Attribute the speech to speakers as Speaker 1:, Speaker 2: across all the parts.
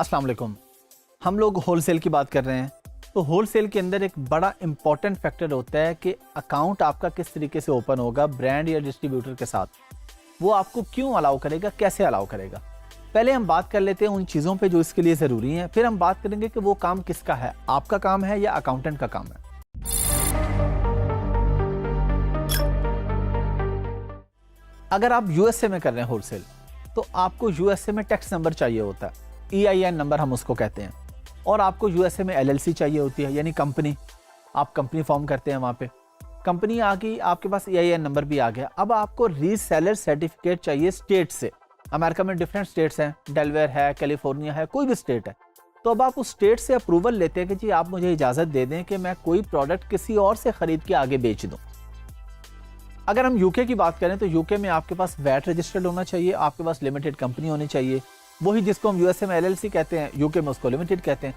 Speaker 1: अस्सलाम वालेकुम। हम लोग होलसेल की बात कर रहे हैं, तो होलसेल के अंदर एक बड़ा इंपॉर्टेंट फैक्टर होता है कि अकाउंट आपका किस तरीके से ओपन होगा ब्रांड या डिस्ट्रीब्यूटर के साथ। वो आपको क्यों अलाउ करेगा, कैसे अलाउ करेगा। पहले हम बात कर लेते हैं उन चीज़ों पे जो इसके लिए ज़रूरी हैं, फिर हम बात करेंगे कि वो काम किसका है, आपका काम है या अकाउंटेंट का काम है। अगर आप यूएसए में कर रहे हैं होलसेल, तो आपको यूएसए में टैक्स नंबर चाहिए होता है, EIN नंबर हम उसको कहते हैं। और आपको यूएसए में LLC चाहिए होती है, यानी कंपनी। आप कंपनी फॉर्म करते हैं वहाँ पे, कंपनी आ गई, आपके पास EIN नंबर भी आ गया। अब आपको रीसेलर सर्टिफिकेट चाहिए स्टेट से। अमेरिका में डिफरेंट स्टेट्स हैं, डेलवेयर है, कैलिफोर्निया है, कोई भी स्टेट है। तो अब आप उस स्टेट से अप्रूवल लेते हैं कि जी आप मुझे इजाज़त दे दें कि मैं कोई प्रोडक्ट किसी और से ख़रीद के आगे बेच दूँ। अगर हम यूके की बात करें तो यूके में आपके पास वैट रजिस्टर्ड होना चाहिए, आपके पास लिमिटेड कंपनी होनी चाहिए। वही जिसको हम यूएसए में LLC कहते हैं, यूके में उसको लिमिटेड कहते हैं।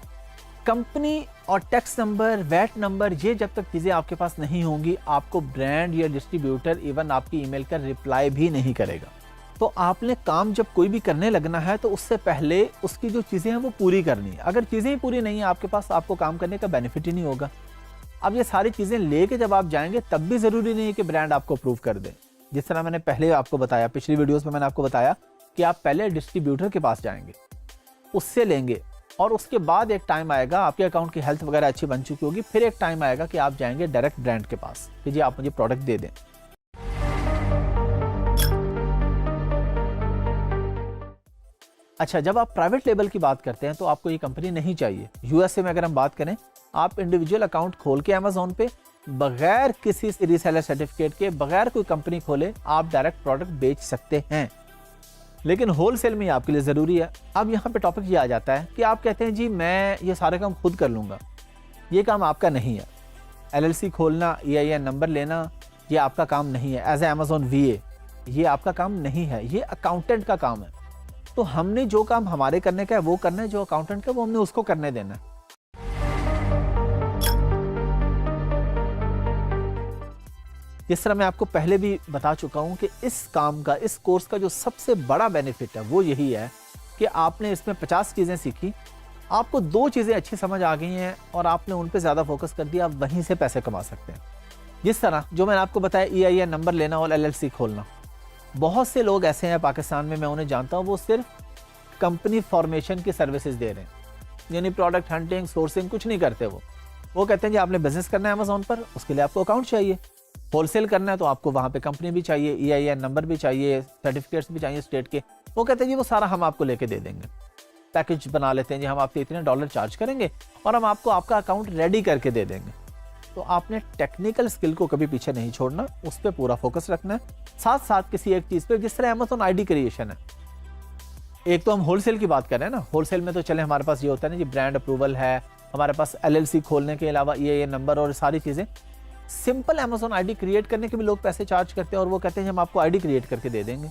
Speaker 1: कंपनी और टैक्स नंबर, वैट नंबर, ये जब तक चीज़ें आपके पास नहीं होंगी, आपको ब्रांड या डिस्ट्रीब्यूटर इवन आपकी ईमेल का रिप्लाई भी नहीं करेगा। तो आपने काम जब कोई भी करने लगना है तो उससे पहले उसकी जो चीज़ें हैं वो पूरी करनी है। अगर चीज़ें ही पूरी नहीं है आपके पास, आपको काम करने का बेनिफिट ही नहीं होगा। अब ये सारी चीज़ें लेके जब आप जाएंगे तब भी ज़रूरी नहीं है कि ब्रांड आपको अप्रूव कर दे। जिस तरह मैंने पहले आपको बताया, पिछली वीडियोस में मैंने आपको बताया कि आप पहले डिस्ट्रीब्यूटर के पास जाएंगे, उससे लेंगे, और उसके बाद एक टाइम आएगा, आपके अकाउंट की हेल्थ वगैरह अच्छी बन चुकी होगी, फिर एक टाइम आएगा कि आप जाएंगे डायरेक्ट ब्रांड के पास कि जी आप मुझे प्रोडक्ट दे दें। अच्छा, जब आप प्राइवेट लेबल की बात करते हैं तो आपको ये कंपनी नहीं चाहिए। यूएसए में अगर हम बात करें, आप इंडिविजुअल अकाउंट खोल के अमेज़ॉन पे बगैर किसी रीसेलर सर्टिफिकेट के, बगैर कोई कंपनी खोले, आप डायरेक्ट प्रोडक्ट बेच सकते हैं। लेकिन होलसेल में आपके लिए ज़रूरी है। अब यहाँ पे टॉपिक ये आ जाता है कि आप कहते हैं जी मैं ये सारे काम खुद कर लूँगा। ये काम आपका नहीं है। LLC खोलना, EIN नंबर लेना, ये आपका काम नहीं है। एज ए अमेज़ॉन VA ये आपका काम नहीं है, ये अकाउंटेंट का काम है। तो हमने जो काम हमारे करने का है वो करना है, जो अकाउंटेंट का वो हमने उसको करने देना है। जिस तरह मैं आपको पहले भी बता चुका हूं कि इस काम का, इस कोर्स का जो सबसे बड़ा बेनिफिट है वो यही है कि आपने इसमें 50 चीज़ें सीखी, आपको 2 चीज़ें अच्छी समझ आ गई हैं और आपने उन पे ज़्यादा फोकस कर दिया, आप वहीं से पैसे कमा सकते हैं। जिस तरह जो मैंने आपको बताया, EIN नंबर लेना और LLC खोलना। बहुत से लोग ऐसे हैं पाकिस्तान में, मैं उन्हें जानता हूँ, वो सिर्फ कंपनी फॉर्मेशन की सर्विसेज दे रहे हैं, यानी प्रोडक्ट हंटिंग, सोर्सिंग कुछ नहीं करते। वो कहते हैं जी आपने बिजनेस करना है अमेज़ॉन पर, उसके लिए आपको अकाउंट चाहिए। होलसेल करना है तो आपको वहाँ पे कंपनी भी चाहिए, EIN नंबर भी चाहिए, सर्टिफिकेट्स भी चाहिए स्टेट के। वो कहते हैं जी वो सारा हम आपको लेके दे देंगे। पैकेज बना लेते हैं जी, हम आपसे इतने $, चार्ज करेंगे और हम आपको आपका अकाउंट रेडी करके दे देंगे। तो आपने टेक्निकल स्किल को कभी पीछे नहीं छोड़ना, उस पर पूरा फोकस रखना है, साथ साथ किसी एक चीज़ पे, जिस तरह अमेज़ॉन ID क्रिएशन है। एक तो हम होलसेल की बात कर रहे हैं ना, होलसेल में तो चले हमारे पास ये होता है ना जी, ब्रांड अप्रूवल है, हमारे पास LLC खोलने के अलावा EIN नंबर और सारी चीज़ें। सिंपल अमेज़ॉन ID क्रिएट करने के भी लोग पैसे चार्ज करते हैं और वो कहते हैं हम आपको ID क्रिएट करके दे देंगे।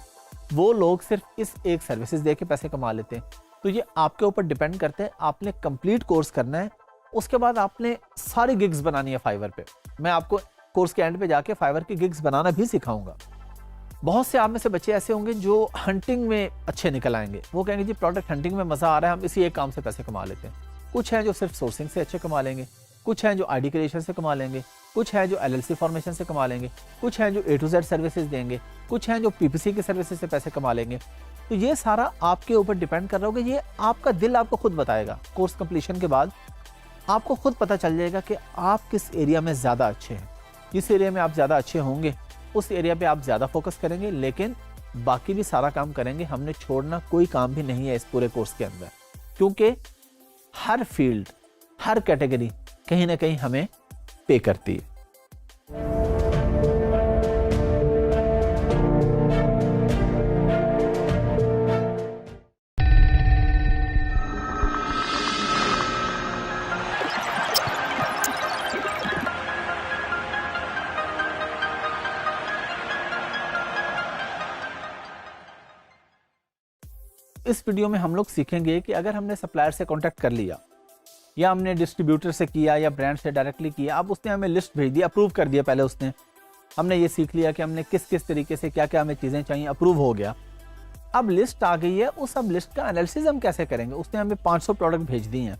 Speaker 1: वो लोग सिर्फ इस एक सर्विसेज दे के पैसे कमा लेते हैं। तो ये आपके ऊपर डिपेंड करता है, आपने कंप्लीट कोर्स करना है, उसके बाद आपने सारी गिग्स बनानी है फाइवर पे। मैं आपको कोर्स के एंड पे जाके फाइवर की गिग्स बनाना भी सिखाऊंगा। बहुत से आप में से बच्चे ऐसे होंगे जो हंटिंग में अच्छे निकल आएंगे, वो कहेंगे जी प्रोडक्ट हंटिंग में मज़ा आ रहा है, हम इसी एक काम से पैसे कमा लेते हैं। कुछ हैं जो सिर्फ सोर्सिंग से अच्छे कमा लेंगे, कुछ हैं जो ID क्रिएशन से कमा लेंगे, कुछ हैं जो LLC फॉर्मेशन से कमा लेंगे, कुछ हैं जो A to Z सर्विसेज देंगे, कुछ हैं जो PPC की सर्विसेज से पैसे कमा लेंगे। तो ये सारा आपके ऊपर डिपेंड कर रहा होगा, ये आपका दिल आपको खुद बताएगा। कोर्स कंप्लीशन के बाद आपको खुद पता चल जाएगा कि आप किस एरिया में ज़्यादा अच्छे हैं। जिस एरिया में आप ज़्यादा अच्छे होंगे उस एरिया पे आप ज़्यादा फोकस करेंगे, लेकिन बाकी भी सारा काम करेंगे। हमने छोड़ना कोई काम भी नहीं है इस पूरे कोर्स के अंदर, क्योंकि हर फील्ड, हर कैटेगरी कहीं ना कहीं हमें पे करती है। इस वीडियो में हम लोग सीखेंगे कि अगर हमने सप्लायर से कांटेक्ट कर लिया, या हमने डिस्ट्रीब्यूटर से किया, या ब्रांड से डायरेक्टली किया, अब उसने हमें लिस्ट भेज दी, अप्रूव कर दिया पहले उसने, हमने ये सीख लिया कि हमने किस किस तरीके से क्या क्या हमें चीज़ें चाहिए, अप्रूव हो गया। अब लिस्ट आ गई है, उस अब लिस्ट का एनालिसिस हम कैसे करेंगे? उसने हमें 500 प्रोडक्ट भेज दिए हैं।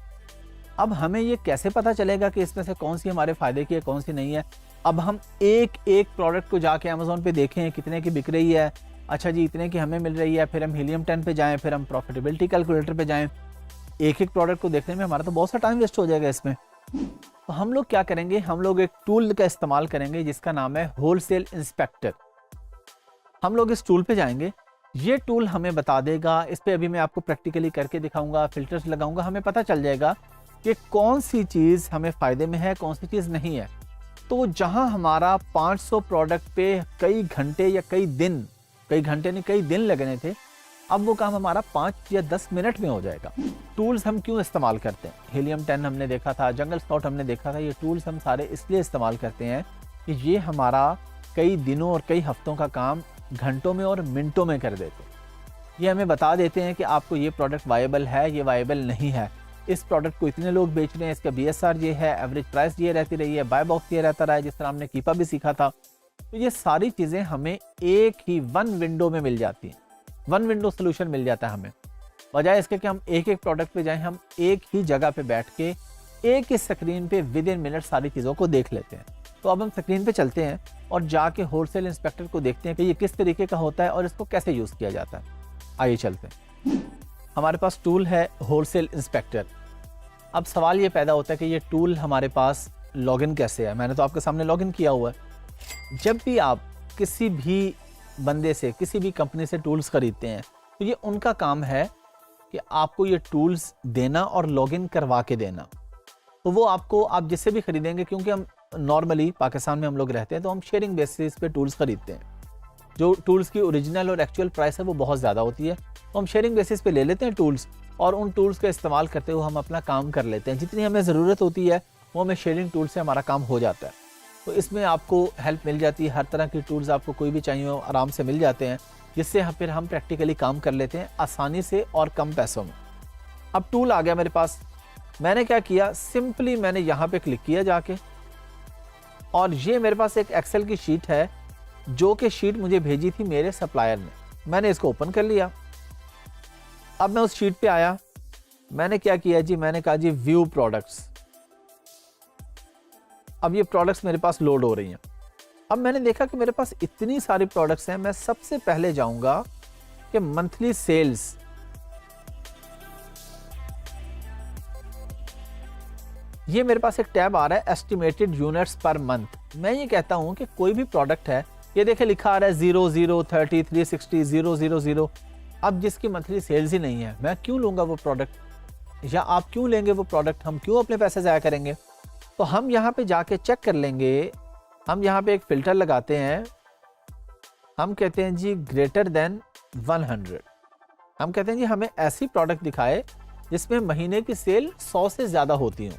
Speaker 1: अब हमें ये कैसे पता चलेगा कि इसमें से कौन सी हमारे फायदे की है, कौन सी नहीं है? अब हम एक एक प्रोडक्ट को जाके अमेज़ॉन पे देखें कितने की बिक रही है, अच्छा जी इतने की हमें मिल रही है, फिर हम हीलियम 10 पे जाएं, फिर हम प्रॉफिटेबिलिटी कैलकुलेटर पे जाएं। एक एक प्रोडक्ट को देखने में हमारा तो बहुत सा टाइम वेस्ट हो जाएगा इसमें। तो हम लोग क्या करेंगे, हम लोग एक टूल का इस्तेमाल करेंगे जिसका नाम है होलसेल इंस्पेक्टर। हम लोग इस टूल पे जाएंगे, ये टूल हमें बता देगा, इस पे अभी मैं आपको प्रैक्टिकली करके दिखाऊंगा, फिल्टर्स लगाऊंगा, हमें पता चल जाएगा कि कौन सी चीज़ हमें फ़ायदे में है, कौन सी चीज़ नहीं है। तो जहां हमारा 500 प्रोडक्ट पे कई घंटे या कई घंटे नहीं कई दिन लगने थे, अब वो काम हमारा 5 या 10 मिनट में हो जाएगा। टूल्स हम क्यों इस्तेमाल करते हैं? हीलियम 10 हमने देखा था, जंगल स्काउट हमने देखा था। ये टूल्स हम सारे इसलिए इस्तेमाल करते हैं कि ये हमारा कई दिनों और कई हफ्तों का काम घंटों में और मिनटों में कर देते हैं। ये हमें बता देते हैं कि आपको ये प्रोडक्ट वायबल है, ये वायबल नहीं है, इस प्रोडक्ट को इतने लोग बेच रहे हैं, इसका BSR ये है, एवरेज प्राइस ये रहती रही है, बाय बॉक्स ये रहता रहा है, जिस तरह हमने कीपा भी सीखा था। तो ये सारी चीज़ें हमें एक ही वन विंडो में मिल जाती हैं, वन विंडो सोल्यूशन मिल जाता है हमें। बजाय इसके कि हम एक एक प्रोडक्ट पे जाएं, हम एक ही जगह पे बैठ के एक ही स्क्रीन पे विद इन मिनट सारी चीज़ों को देख लेते हैं। तो अब हम स्क्रीन पे चलते हैं और जाके होलसेल इंस्पेक्टर को देखते हैं कि ये किस तरीके का होता है और इसको कैसे यूज़ किया जाता है। आइए चलते हैं। हमारे पास टूल है होलसेल इंस्पेक्टर। अब सवाल ये पैदा होता है कि ये टूल हमारे पास लॉगिन कैसे है? मैंने तो आपके सामने लॉगिन किया हुआ है। जब भी आप किसी भी बंदे से, किसी भी कंपनी से टूल्स खरीदते हैं, तो ये उनका काम है कि आपको ये टूल्स देना और लॉगिन करवा के देना। तो वो आपको, आप जिससे भी खरीदेंगे, क्योंकि हम नॉर्मली पाकिस्तान में हम लोग रहते हैं तो हम शेयरिंग बेसिस पे टूल्स खरीदते हैं। जो टूल्स की ओरिजिनल और एक्चुअल प्राइस है वो बहुत ज़्यादा होती है, तो हम शेयरिंग बेसिस पे ले लेते हैं टूल्स और उन टूल्स का इस्तेमाल करते हुए हम अपना काम कर लेते हैं। जितनी हमें ज़रूरत होती है वो हमें शेयरिंग टूल से हमारा काम हो जाता है। तो इसमें आपको हेल्प मिल जाती है, हर तरह की टूल्स आपको कोई भी चाहिए हो आराम से मिल जाते हैं, जिससे फिर हम प्रैक्टिकली काम कर लेते हैं आसानी से और कम पैसों में। अब टूल आ गया मेरे पास, मैंने क्या किया, सिंपली मैंने यहाँ पे क्लिक किया जाके, और ये मेरे पास एक एक्सेल की शीट है जो कि शीट मुझे भेजी थी मेरे सप्लायर ने। मैंने इसको ओपन कर लिया। अब मैं उस शीट पे आया, मैंने क्या किया जी, मैंने कहा जी व्यू प्रोडक्ट्स। अब ये प्रोडक्ट्स मेरे पास लोड हो रही हैं। अब मैंने देखा कि मेरे पास इतनी सारी प्रोडक्ट्स हैं, मैं सबसे पहले जाऊंगा कि मंथली सेल्स। ये मेरे पास एक टैब आ रहा है एस्टिमेटेड यूनिट्स पर मंथ। मैं ये कहता हूं कि कोई भी प्रोडक्ट है, ये देखे लिखा आ रहा है 00, 30, 360, 000। अब जिसकी मंथली सेल्स ही नहीं है, मैं क्यों लूंगा वो प्रोडक्ट, या आप क्यों लेंगे वो प्रोडक्ट? हम क्यों अपने पैसे ज़ाया करेंगे? तो हम यहाँ पे जाके चेक कर लेंगे। हम यहाँ पे एक फ़िल्टर लगाते हैं, हम कहते हैं जी ग्रेटर देन 100। हम कहते हैं जी हमें ऐसी प्रोडक्ट दिखाए जिसमें महीने की सेल 100 से ज़्यादा होती हो,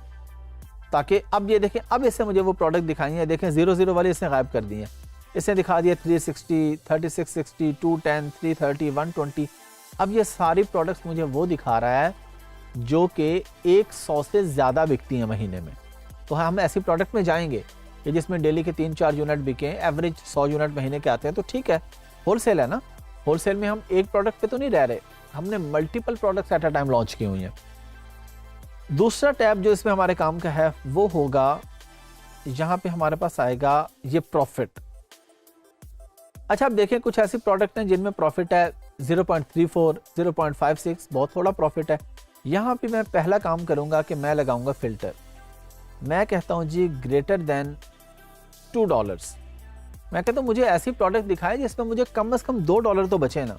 Speaker 1: ताकि अब ये देखें, अब इससे मुझे वो प्रोडक्ट दिखाई है, देखें 00 वाली इसने गायब कर दी है, इसने दिखा दिया 360, 3660, 210, 330, 120। अब ये सारी प्रोडक्ट्स मुझे वो दिखा रहा है जो कि 100 से ज़्यादा बिकती हैं महीने में। तो हम ऐसी प्रोडक्ट में जाएंगे कि जिसमें डेली के 3-4 यूनिट बिकें, एवरेज 100 यूनिट महीने के आते हैं, तो ठीक है, होलसेल है ना। होलसेल में हम एक प्रोडक्ट पे तो नहीं रह रहे, हमने multiple products at a time launch की हुई हैं। दूसरा टैब जो इसमें हमारे काम का है वो होगा, यहाँ पे हमारे पास आएगा ये प्रॉफिट। अच्छा, अब देखें कुछ ऐसी प्रोडक्ट हैं जिनमें प्रॉफिट है 0.34, 0.56, बहुत थोड़ा प्रॉफिट है। यहाँ पे मैं पहला काम करूँगा कि मैं लगाऊंगा फ़िल्टर। मैं कहता हूँ जी ग्रेटर देन $2। मैं कहता हूँ मुझे ऐसी प्रोडक्ट दिखाए जिसमें मुझे कम से कम $2 तो बचे ना।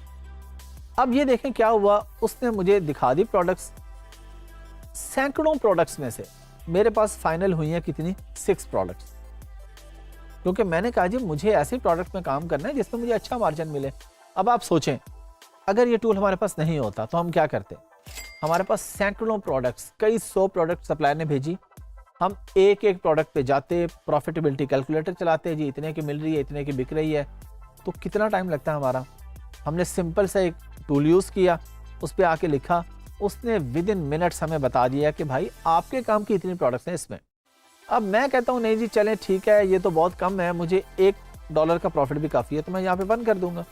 Speaker 1: अब ये देखें क्या हुआ, उसने मुझे दिखा दी प्रोडक्ट्स। सैकड़ों प्रोडक्ट्स में से मेरे पास फाइनल हुई हैं कितनी, 6 प्रोडक्ट्स, क्योंकि मैंने कहा जी मुझे ऐसी प्रोडक्ट में काम करना है जिसमें मुझे अच्छा मार्जिन मिले। अब आप सोचें, अगर ये टूल हमारे पास नहीं होता तो हम क्या करते? हमारे पास सैकड़ों प्रोडक्ट्स, कई 100 प्रोडक्ट सप्लायर ने भेजी, हम एक एक प्रोडक्ट पे जाते, प्रॉफिटेबिलिटी कैलकुलेटर चलाते, जी इतने की मिल रही है, इतने की बिक रही है, तो कितना टाइम लगता है हमारा। हमने सिंपल सा एक टूल यूज़ किया, उस पर आके लिखा, उसने विद इन मिनट्स हमें बता दिया कि भाई आपके काम की इतनी प्रोडक्ट्स हैं इसमें। अब मैं कहता हूँ नहीं जी चलें ठीक है, ये तो बहुत कम है, मुझे $1 का प्रॉफिट भी काफ़ी है, तो मैं यहाँ पे 1 कर दूंगा।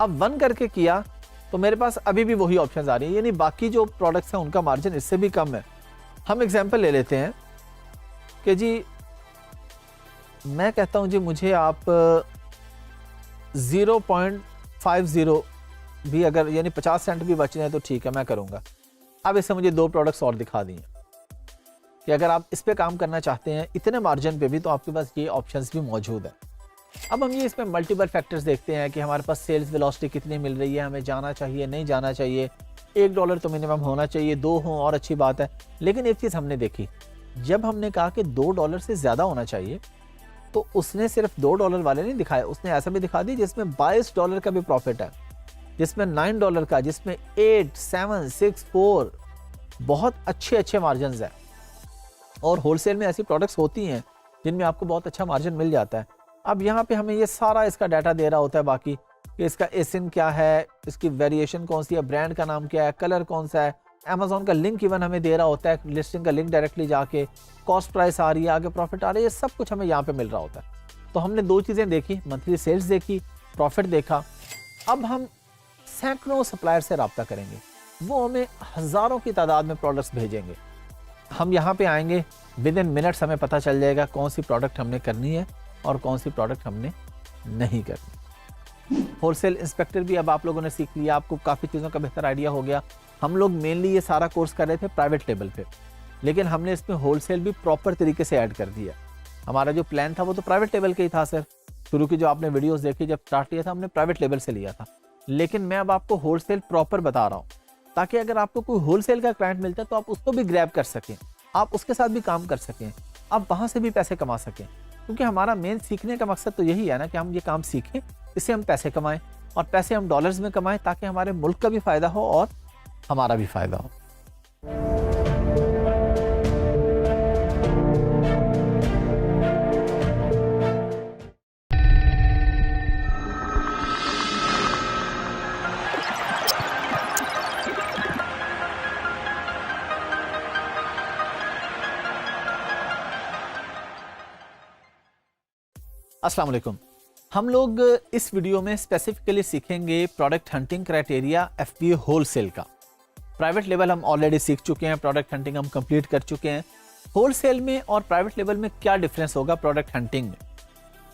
Speaker 1: अब 1 करके किया तो मेरे पास अभी भी वही ऑप्शन आ रही है, यानी बाकी जो प्रोडक्ट्स हैं उनका मार्जिन इससे भी कम है। हम एग्जांपल ले लेते हैं कि जी मैं कहता हूं जी मुझे आप 0.50 भी अगर यानी 50 सेंट भी बच जाए तो ठीक है, मैं करूंगा। अब इससे मुझे 2 प्रोडक्ट्स और दिखा दिए कि अगर आप इस पे काम करना चाहते हैं इतने मार्जिन पे भी, तो आपके पास ये ऑप्शंस भी मौजूद है। अब हम ये इसमें मल्टीपल फैक्टर्स देखते हैं कि हमारे पास सेल्स वेलोसिटी कितनी मिल रही है, हमें जाना चाहिए नहीं जाना चाहिए, $1 तो मिनिमम होना चाहिए, 2 हों और अच्छी बात है। लेकिन एक चीज़ हमने देखी, जब हमने कहा कि $2 से ज़्यादा होना चाहिए तो उसने सिर्फ $2 वाले नहीं दिखाए, उसने ऐसा भी दिखा दी जिसमें $22 का भी प्रॉफिट है, जिसमें $9 का, जिसमें 8, 7, 6, 4 बहुत अच्छे मार्जिन है। और होलसेल में ऐसी प्रोडक्ट्स होती हैं जिनमें आपको बहुत अच्छा मार्जिन मिल जाता है। अब यहाँ पे हमें ये सारा इसका डाटा दे रहा होता है बाकी कि इसका एसिन क्या है, इसकी वेरिएशन कौन सी है, ब्रांड का नाम क्या है, कलर कौन सा है, अमेजोन का लिंक इवन हमें दे रहा होता है, लिस्टिंग का लिंक डायरेक्टली जाके, कॉस्ट प्राइस आ रही है, आगे प्रॉफिट आ रही है, ये सब कुछ हमें यहाँ पे मिल रहा होता है। तो हमने 2 चीज़ें देखी, मंथली सेल्स देखी, प्रॉफिट देखा। अब हम सैकड़ों सप्लायर से रब्ता करेंगे, वो हमें हज़ारों की तादाद में प्रोडक्ट्स भेजेंगे। हम यहाँ पे आएंगे, विद इन मिनट्स हमें पता चल जाएगा कौन सी प्रोडक्ट हमने करनी है और कौन सी प्रोडक्ट हमने नहीं करनी। होलसेल इंस्पेक्टर भी अब आप लोगों ने सीख लिया, आपको काफ़ी चीज़ों का बेहतर आइडिया हो गया। हम लोग मेनली ये सारा कोर्स कर रहे थे प्राइवेट लेवल पे, लेकिन हमने इसमें होलसेल भी प्रॉपर तरीके से ऐड कर दिया। हमारा जो प्लान था वो तो प्राइवेट लेवल का ही था सर, शुरू की जो आपने वीडियोस देखी जब स्टार्ट किया था हमने प्राइवेट लेवल से लिया था, लेकिन मैं अब आपको होलसेल प्रॉपर बता रहा हूँ ताकि अगर आपको कोई होलसेल का क्लाइंट मिलता है तो आप उसको भी ग्रैब कर सकें, आप उसके साथ भी काम कर सकें, आप वहाँ से भी पैसे कमा सकें। क्योंकि हमारा मेन सीखने का मकसद तो यही है ना कि हम ये काम सीखें, इससे हम पैसे कमाएं और पैसे हम डॉलर्स में कमाएं ताकि हमारे मुल्क का भी फ़ायदा हो और हमारा भी फ़ायदा हो। अस्सलाम वालेकुम। हम लोग इस वीडियो में स्पेसिफिकली सीखेंगे product hunting criteria FBA wholesale का। प्राइवेट लेवल हम ऑलरेडी सीख चुके हैं, प्रोडक्ट हंटिंग हम कंप्लीट कर चुके हैं। होलसेल में और प्राइवेट लेवल में क्या डिफरेंस होगा प्रोडक्ट हंटिंग में?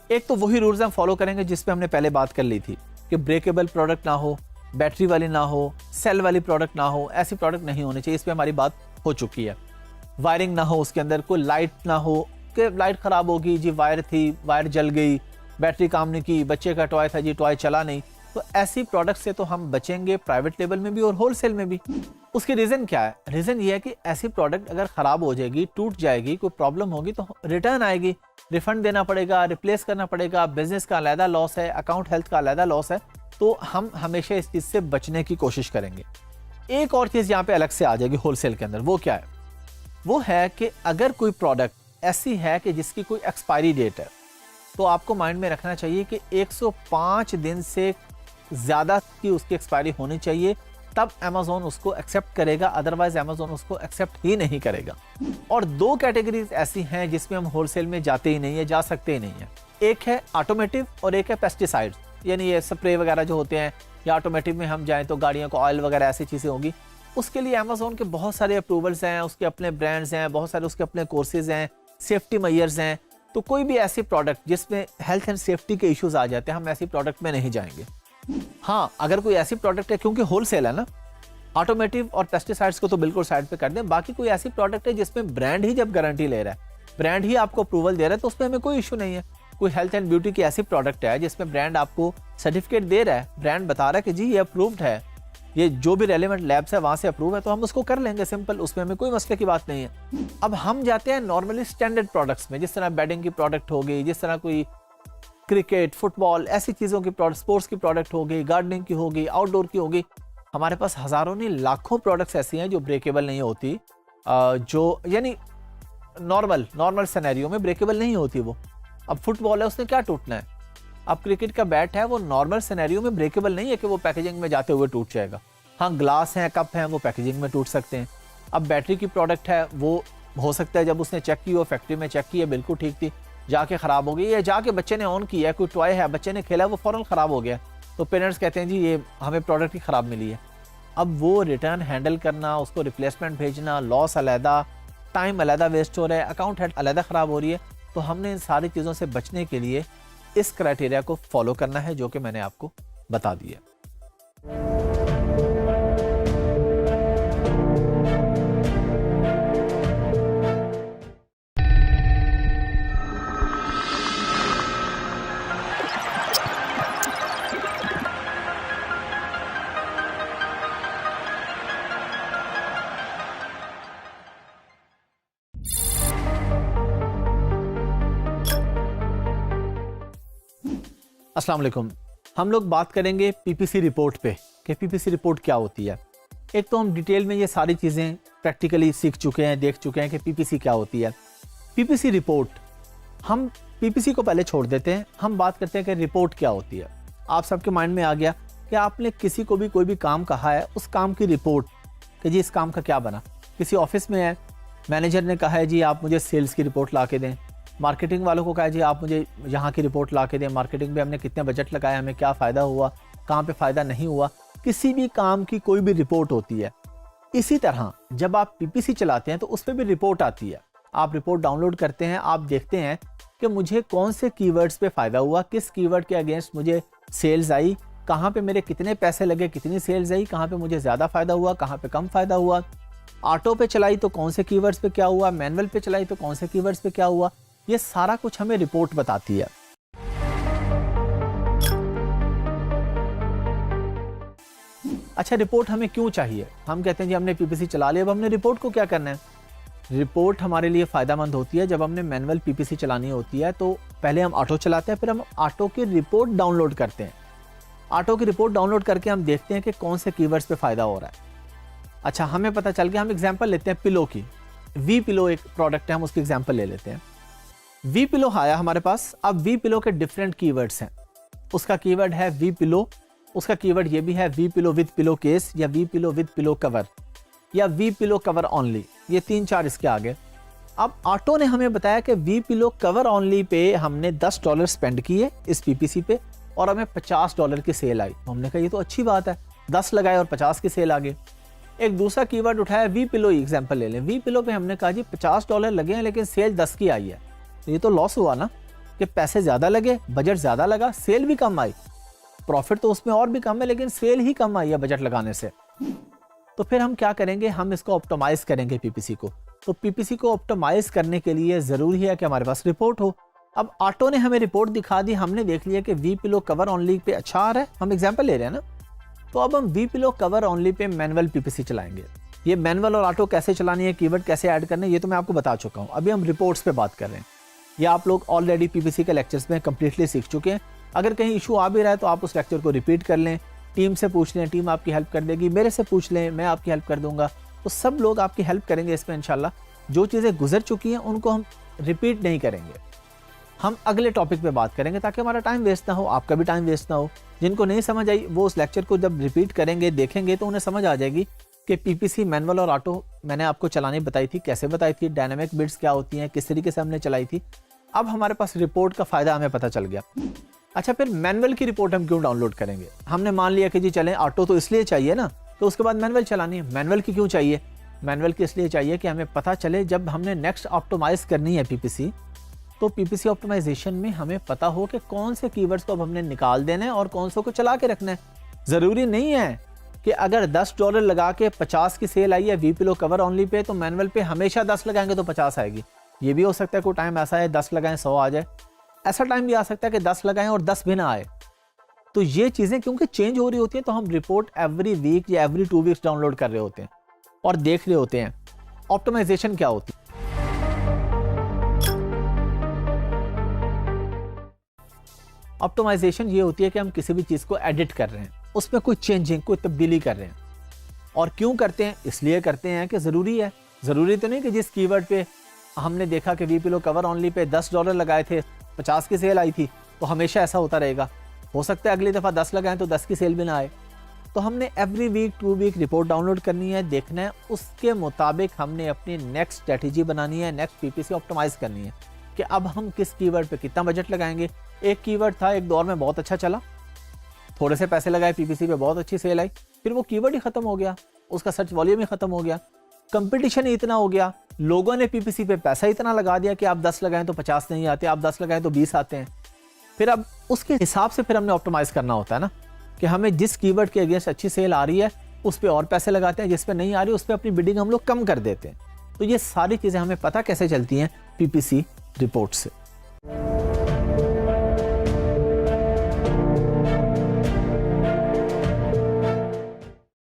Speaker 1: एक तो वही रूल्स हम फॉलो करेंगे जिस पे हमने पहले बात कर ली थी कि ब्रेकेबल प्रोडक्ट ना हो, बैटरी वाली ना हो, सेल वाली प्रोडक्ट ना हो, ऐसी प्रोडक्ट नहीं होनी चाहिए, इस पर हमारी बात हो चुकी है। वायरिंग ना हो, उसके अंदर कोई लाइट ना हो कि लाइट ख़राब होगी जी, वायर थी, वायर जल गई, बैटरी काम नहीं की, बच्चे का टॉय था जी, टॉय चला नहीं, तो ऐसी प्रोडक्ट से तो हम बचेंगे प्राइवेट लेवल में भी और होलसेल में भी। उसकी रीज़न क्या है? रीज़न ये है कि ऐसी प्रोडक्ट अगर ख़राब हो जाएगी, टूट जाएगी, कोई प्रॉब्लम होगी तो रिटर्न आएगी, रिफंड देना पड़ेगा, रिप्लेस करना पड़ेगा, बिजनेस का अलहदा लॉस है, अकाउंट हेल्थ का अलहदा लॉस है, तो हम हमेशा इस चीज़ से बचने की कोशिश करेंगे। एक और चीज़ यहाँ पे अलग से आ जाएगी होलसेल के अंदर, वो क्या है? वो है कि अगर कोई प्रोडक्ट ऐसी है कि जिसकी कोई एक्सपायरी डेट है तो आपको माइंड में रखना चाहिए कि 105 दिन से ज़्यादा की उसकी एक्सपायरी होनी चाहिए, तब अमेज़ॉन उसको एक्सेप्ट करेगा, अदरवाइज अमेज़ॉन उसको एक्सेप्ट ही नहीं करेगा। और 2 कैटेगरीज ऐसी हैं जिसमें हम होलसेल में जाते ही नहीं है, जा सकते ही नहीं है। एक है ऑटोमेटिव और एक है पेस्टिसाइड्स, यानी ये स्प्रे वगैरह जो होते हैं, या ऑटोमेटिव में हम जाएँ तो गाड़ियों को ऑयल वगैरह ऐसी चीज़ें होंगी। उसके लिए अमेज़ॉन के बहुत सारे अप्रूवल्स हैं, उसके अपने ब्रांड्स हैं, बहुत सारे उसके अपने कोर्सेज हैं, सेफ्टी मेजर्स हैं। तो कोई भी ऐसी प्रोडक्ट जिसमें हेल्थ एंड सेफ्टी के इश्यूज आ जाते हैं, हम ऐसी प्रोडक्ट में नहीं जाएंगे। हाँ, अगर कोई ऐसी प्रोडक्ट है, क्योंकि होलसेल है ना, ऑटोमेटिव और पेस्टिसाइड्स को तो बिल्कुल साइड पे कर दें, बाकी कोई ऐसी प्रोडक्ट है जिसमें ब्रांड ही जब गारंटी ले रहा है, ब्रांड ही आपको अप्रूवल दे रहा है, तो उसमें हमें कोई इशू नहीं है। कोई हेल्थ एंड ब्यूटी की ऐसी प्रोडक्ट है जिसमें ब्रांड आपको सर्टिफिकेट दे रहा है, ब्रांड बता रहा है कि जी ये अप्रूव्ड है, ये जो भी रेलेवेंट लैब्स है वहाँ से अप्रूव है, तो हम उसको कर लेंगे, सिंपल, उसमें हमें कोई मसले की बात नहीं है। अब हम जाते हैं नॉर्मली स्टैंडर्ड प्रोडक्ट्स में, जिस तरह बेडिंग की प्रोडक्ट हो गई, जिस तरह कोई क्रिकेट, फुटबॉल, ऐसी चीज़ों की प्रोडक्ट, स्पोर्ट्स की प्रोडक्ट हो गई, गार्डनिंग की हो गई, आउटडोर की हो गई। हमारे पास हज़ारों नहीं लाखों प्रोडक्ट्स ऐसी हैं जो ब्रेकेबल नहीं होती, जो यानी नॉर्मल सिनेरियो में ब्रेकेबल नहीं होती वो। अब फुटबॉल है, उसने क्या टूटना है? अब क्रिकेट का बैट है, वो नॉर्मल सिनेरियो में ब्रेकेबल नहीं है कि वो पैकेजिंग में जाते हुए टूट जाएगा। हाँ, ग्लास हैं, कप हैं, वो पैकेजिंग में टूट सकते हैं। अब बैटरी की प्रोडक्ट है, वो हो सकता है जब उसने चेक की हो, फैक्ट्री में चेक की है, बिल्कुल ठीक थी, जाके ख़राब हो गई, या जाके बच्चे ने ऑन किया है, कोई टॉय है, बच्चे ने खेला, वो फ़ौरन ख़राब हो गया, तो पेरेंट्स कहते हैं जी ये हमें प्रोडक्ट ही ख़राब मिली है। अब वो रिटर्न हैंडल करना, उसको रिप्लेसमेंट भेजना, लॉस अलहदा, टाइम अलहदा वेस्ट हो रहा है, अकाउंट हेड अलहदा ख़राब हो रही है। तो हमने इन सारी चीज़ों से बचने के लिए इस क्राइटेरिया को फॉलो करना है जो कि मैंने आपको बता दिया। अस्सलाम वालेकुम। हम लोग बात करेंगे पीपीसी रिपोर्ट पे कि पीपीसी रिपोर्ट क्या होती है। एक तो हम डिटेल में ये सारी चीज़ें प्रैक्टिकली सीख चुके हैं, देख चुके हैं कि पीपीसी क्या होती है। पीपीसी रिपोर्ट, हम पीपीसी को पहले छोड़ देते हैं, हम बात करते हैं कि रिपोर्ट क्या होती है। आप सबके माइंड में आ गया कि आपने किसी को भी कोई भी काम कहा है, उस काम की रिपोर्ट कि जी इस काम का क्या बना। किसी ऑफिस में है, मैनेजर ने कहा है जी आप मुझे सेल्स की रिपोर्ट ला के दें, मार्केटिंग वालों को कहा जी आप मुझे यहाँ की रिपोर्ट ला के दें, मार्केटिंग में हमने कितने बजट लगाया, हमें क्या फ़ायदा हुआ, कहाँ पे फ़ायदा नहीं हुआ। किसी भी काम की कोई भी रिपोर्ट होती है। इसी तरह जब आप पीपीसी चलाते हैं तो उस पर भी रिपोर्ट आती है। आप रिपोर्ट डाउनलोड करते हैं, आप देखते हैं कि मुझे कौन से कीवर्ड्स पे फ़ायदा हुआ, किस कीवर्ड के अगेंस्ट मुझे सेल्स आई, कहाँ पे मेरे कितने पैसे लगे, कितनी सेल्स आई, कहाँ पे मुझे ज़्यादा फ़ायदा हुआ, कहाँ पे कम फ़ायदा हुआ। ऑटो पे चलाई तो कौन से कीवर्ड्स पे क्या हुआ, मैनुअल पे चलाई तो कौन से कीवर्ड्स पे क्या हुआ। ये सारा कुछ हमें रिपोर्ट बताती है। अच्छा, रिपोर्ट हमें क्यों चाहिए? हम कहते हैं जी हमने पीपीसी चला लिया, अब हमने रिपोर्ट को क्या करना है। रिपोर्ट हमारे लिए फ़ायदेमंद होती है जब हमने मैनुअल पीपीसी चलानी होती है। तो पहले हम ऑटो चलाते हैं, फिर हम ऑटो की रिपोर्ट डाउनलोड करते हैं। ऑटो की रिपोर्ट डाउनलोड करके हम देखते हैं कि कौन से कीवर्ड्स पे फ़ायदा हो रहा है। अच्छा, हमें पता चल गया। हम एग्जाम्पल लेते हैं पिलो की। वी पिलो एक प्रोडक्ट है, हम उसकी एग्जाम्पल ले लेते हैं। वी पिलो आया हमारे पास। अब वी पिलो के डिफरेंट कीवर्ड्स हैं। उसका कीवर्ड है वी पिलो, उसका कीवर्ड ये भी है V pillow with pillow case, या V pillow with pillow cover, या वी पिलो कवर ओनली। ये 3-4 इसके आगे। अब ऑटो ने हमें बताया कि we pillow cover only pay हमने $10 स्पेंड किए इस पीपीसी पे और हमें $50 की सेल आई। हमने कहा ये तो अच्छी बात है, 10 लगाए और 50 की सेल आ गई। एक दूसरा कीवर्ड उठाया वी पिलो, एग्जाम्पल ले लें। वी पिलो पे हमने कहा जी $50 लगे हैं लेकिन सेल 10 की आई है। ये तो लॉस हुआ ना, कि पैसे ज़्यादा लगे, बजट ज़्यादा लगा, सेल भी कम आई। प्रॉफिट तो उसमें और भी कम है लेकिन सेल ही कम आई है बजट लगाने से। तो फिर हम क्या करेंगे, हम इसको ऑप्टिमाइज करेंगे पीपीसी को। तो पीपीसी को ऑप्टिमाइज करने के लिए ज़रूरी है कि हमारे पास रिपोर्ट हो। अब ऑटो ने हमें रिपोर्ट दिखा दी, हमने देख लिया कि we pillow cover only pay अच्छा आ रहा है, हम एग्जाम्पल ले रहे हैं ना। तो अब हम we pillow cover only pay manual PPC चलाएंगे। ये मैनुअल और ऑटो कैसे चलानी है, कीवर्ड कैसे ऐड करने, ये तो मैं आपको बता चुका हूँ। अभी हम रिपोर्ट्स पे बात कर रहे हैं। ये आप लोग ऑलरेडी पीपीसी के लेक्चर्स में कंप्लीटली सीख चुके हैं। अगर कहीं इशू आ भी रहा है तो आप उस लेक्चर को रिपीट कर लें, टीम से पूछ लें, टीम आपकी हेल्प कर देगी, मेरे से पूछ लें, मैं आपकी हेल्प कर दूंगा। तो सब लोग आपकी हेल्प करेंगे इसमें इंशाल्लाह। जो चीज़ें गुजर चुकी हैं उनको हम रिपीट नहीं करेंगे, हम अगले टॉपिक पे बात करेंगे ताकि हमारा टाइम वेस्ट ना हो, आपका भी टाइम वेस्ट ना हो। जिनको नहीं समझ आई वो उस लेक्चर को जब रिपीट करेंगे, देखेंगे तो उन्हें समझ आ जाएगी कि पीपीसी मैनुअल और ऑटो मैंने आपको चलानी बताई थी, कैसे बताई थी, डायनामिक बिट्स क्या होती हैं, किस तरीके से हमने चलाई थी। अब हमारे पास रिपोर्ट का फ़ायदा हमें पता चल गया। अच्छा, फिर मैनुअल की रिपोर्ट हम क्यों डाउनलोड करेंगे? हमने मान लिया कि जी चलें ऑटो तो इसलिए चाहिए ना, तो उसके बाद मैनुअल चलानी है। मैनुअल की क्यों चाहिए? मैनुअल की इसलिए चाहिए कि हमें पता चले जब हमने नेक्स्ट ऑप्टिमाइज करनी है पीपीसी, तो पीपीसी ऑप्टिमाइजेशन में हमें पता हो कि कौन से कीवर्ड्स को अब हमने निकाल देना है और कौन से को चला के रखना है। ज़रूरी नहीं है कि अगर $10 लगा के 50 की सेल आई है V pillow cover only pay, तो मैनुअल पे हमेशा 10 लगाएंगे तो 50 आएगी। ये भी हो सकता है कोई टाइम ऐसा है 10 लगाएं 100 आ जाए। ऐसा टाइम भी आ सकता है कि 10 लगाएं और 10 भी ना आए। तो ये चीज़ें क्योंकि चेंज हो रही होती हैं, तो हम रिपोर्ट एवरी वीक या एवरी 2 वीक्स डाउनलोड कर रहे होते हैं और देख रहे होते हैं। ऑप्टिमाइजेशन क्या होती है? ऑप्टिमाइजेशन ये होती है कि हम किसी भी चीज़ को एडिट कर रहे हैं, उसमें कोई चेंजिंग, कोई तब्दीली कर रहे हैं। और क्यों करते हैं? इसलिए करते हैं कि ज़रूरी है। ज़रूरी तो नहीं कि जिस कीवर्ड पे हमने देखा कि we pillow cover only pay $10 लगाए थे, 50 की सेल आई थी, तो हमेशा ऐसा होता रहेगा। हो सकता है अगली दफ़ा 10 लगाएं तो 10 की सेल भी ना आए। तो हमने every week 2 week report download करनी है, देखना है, उसके मुताबिक हमने अपनी नेक्स्ट स्ट्रेटजी बनानी है, नेक्स्ट पीपीसी ऑप्टिमाइज करनी है कि अब हम किस कीवर्ड पे कितना बजट लगाएंगे। एक कीवर्ड था एक दौर में बहुत अच्छा चला, थोड़े से पैसे लगाए, पीपीसी पे बहुत अच्छी सेल आई, फिर वो कीवर्ड ही खत्म हो गया, उसका सर्च वॉल्यूम ही खत्म हो गया, कंपटीशन ही इतना हो गया, लोगों ने पीपीसी पे पैसा इतना लगा दिया कि आप 10 लगाएं तो 50 नहीं आते, आप 10 लगाएं तो 20 आते हैं। फिर अब उसके हिसाब से फिर हमने ऑप्टिमाइज करना होता है ना, कि हमें जिस कीवर्ड के अगेंस्ट अच्छी सेल आ रही है उस पर और पैसे लगाते हैं, जिस पे नहीं आ रही उस पर अपनी बिडिंग हम लोग कम कर देते हैं। तो ये सारी चीज़ें हमें पता कैसे चलती हैं? पीपीसी रिपोर्ट से।